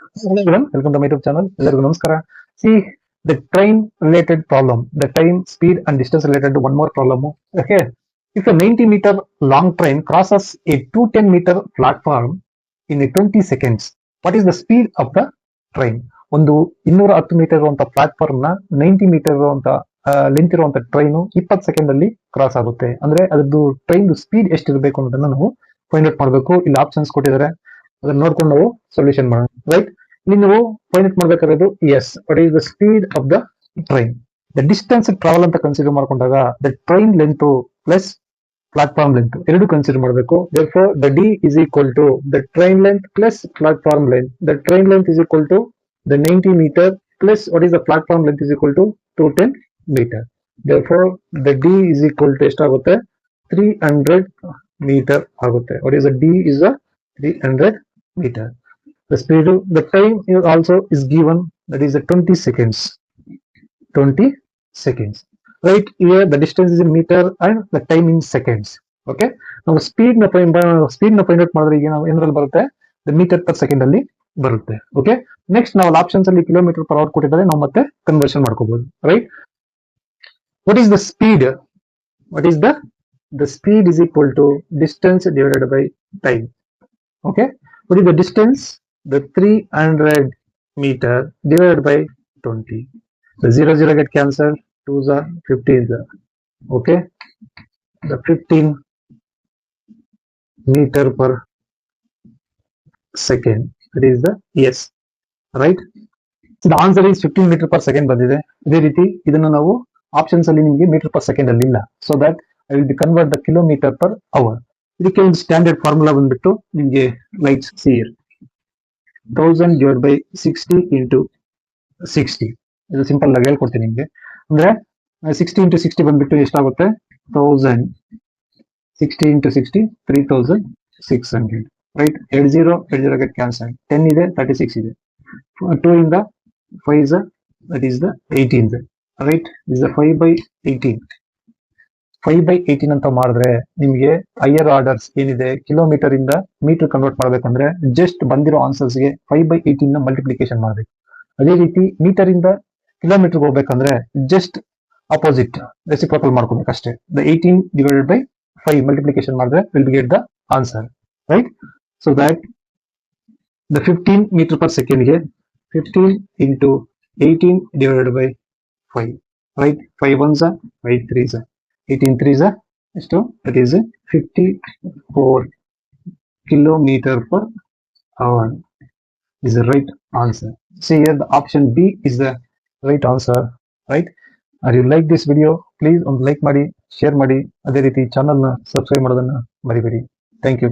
Hello everyone, welcome to my YouTube channel. ಎಲ್ಲರಿಗೂ ನಮಸ್ಕಾರ. See the train related problem, the time, speed and distance related to one more problem. Okay, if a 90-meter long train crosses a 210-meter platform in a 20 seconds, what is the speed of the train? ಒಂದು 210 metre ಇರುವಂತ platform ನ 90 metre ಇರುವಂತ length ಇರುವಂತ train 20 second ಅಲ್ಲಿ cross ಆಗುತ್ತೆ. ಅಂದ್ರೆ ಅದ್ರದ್ದು train speed ಎಷ್ಟಿರಬೇಕು ಅನ್ನೋದನ್ನ ನಾವು ಫೈಂಡ್ ಔಟ್ ಮಾಡಬೇಕು. ಇಲ್ಲಿ ಆಪ್ಷನ್ಸ್ ಕೊಟ್ಟಿದ್ದಾರೆ, ಅದನ್ನ ನೋಡ್ಕೊಂಡು ನಾವು ಸೊಲ್ಯೂಷನ್ ಮಾಡೋಣ. ರೈಟ್, ಇಲ್ಲಿ ನೀವು ಫೈಂಡ್ ಔಟ್ ಮಾಡ್ಬೇಕಾಗಿರೋದು is, what is the speed of the train. The distance travel ಅಂತ ಕನ್ಸಿಡರ್ ಮಾಡ್ಕೊಂಡಾಗ the train length plus platform length ಎರಡು ಕನ್ಸಿಡರ್ ಮಾಡಬೇಕು. therefore the d is equal to the train length plus platform length. The train length is equal to the 90 meter plus what is the platform length is equal to 210 meter. therefore the d is equal to ಎಷ್ಟಾಗುತ್ತೆ, 300 meter ಆಗುತ್ತೆ. what is the d is a 300 meter. The speed, the time also is given, that is a 20 seconds. 20 seconds. Right here the distance is in meter and the time in seconds. Okay, ನಾವು speed ನ find out ಮಾಡಿದ್ರೆ ಈಗ ನಾವು ಏನ್ರಲ್ಲಿ ಬರುತ್ತೆ, the meter per second ಅಲ್ಲಿ ಬರುತ್ತೆ. Okay, next ನಾವು options ಅಲ್ಲಿ ಕಿಲೋಮೀಟರ್ ಪರ್ ಅವರ್ ಕೊಟ್ಟಿದ್ದಾರೆ, ನಾವು ಮತ್ತೆ ಕನ್ವರ್ಷನ್ ಮಾಡ್ಕೋಬಹುದು. Right, what is the speed? what is the speed is equal to distance divided by time. Okay, what is the distance? The 300 meter divided by 20. The 0 get cancelled, 2s are 15s. Okay, the 15 meter per second, that is the yes. Right, the answer is 15 meter per second ಬಂದಿದೆ. ಇದೇ ರೀತಿ ಇದನ್ನು ನಾವು options ಅಲ್ಲಿ ನಿಮಗೆ metre per second ಅಲ್ಲಿ ಇಲ್ಲ, so that I will be convert the kilometre per hour. ಇದಕ್ಕೆ ಒಂದು ಸ್ಟ್ಯಾಂಡರ್ಡ್ ಫಾರ್ಮುಲಾ ಬಂದ್ಬಿಟ್ಟು ನಿಮಗೆ ಲೈಟ್ಸ್ ಸಿಯರ್ 1000 divided by 60 into 60. ಇದು ಸಿಂಪಲ್ ಆಗಿ ಹೇಳ್ಕೊಡ್ತೀನಿ ನಿಮಗೆ. ಅಂದ್ರೆ 60 into 60 ಬಂದ್ಬಿಟ್ಟು ಎಷ್ಟಾಗುತ್ತೆ, 1000. 60 into 60 3600. ರೈಟ್, 20 get cancelled, 10 ಇದೆ, 36 ಇದೆ, 2 ಇಂದ 5 is that is the 18. Right, is the 5 by 18. 5 by 18 ಅಂತ ಮಾಡಿದ್ರೆ ನಿಮಗೆ ಹೈಯರ್ ಆರ್ಡರ್ಸ್ ಏನಿದೆ ಕಿಲೋಮೀಟರ್ ಇಂದ ಮೀಟರ್ ಕನ್ವರ್ಟ್ ಮಾಡ್ಬೇಕಂದ್ರೆ ಜಸ್ಟ್ ಬಂದಿರೋ ಆನ್ಸರ್ಸ್ ಗೆ 5 by 18 ನ ಮಲ್ಟಿಪ್ಲಿಕೇಶನ್ ಮಾಡಬೇಕು. ಅದೇ ರೀತಿ ಮೀಟರ್ ಇಂದ ಕಿಲೋಮೀಟರ್ ಹೋಗ್ಬೇಕಂದ್ರೆ ಜಸ್ಟ್ ಅಪೋಸಿಟ್ ರೆಸಿಪ್ರೋಕಲ್ ಮಾಡ್ಕೋಬೇಕು ಅಷ್ಟೇ. ದ 18 divided by 5 ಮಲ್ಟಿಪ್ಲಿಕೇಶನ್ ಮಾಡಿದ್ರೆ will get the answer. Right, so that the 15 metre per second ಗೆ 15 into 18 divided by 5. Right, 5 1s 5 3s 18 3s ಎಷ್ಟು, that is 54 kilometer per hour is the right answer. See here the option B is the right answer. Right, are you like this video? Please ಒಂದು like ಮಾಡಿ, share ಮಾಡಿ, ಅದೇ ರೀತಿ channel ನ subscribe ಮಾಡೋದನ್ನ ಮರಿಬೇಡಿ. Thank you.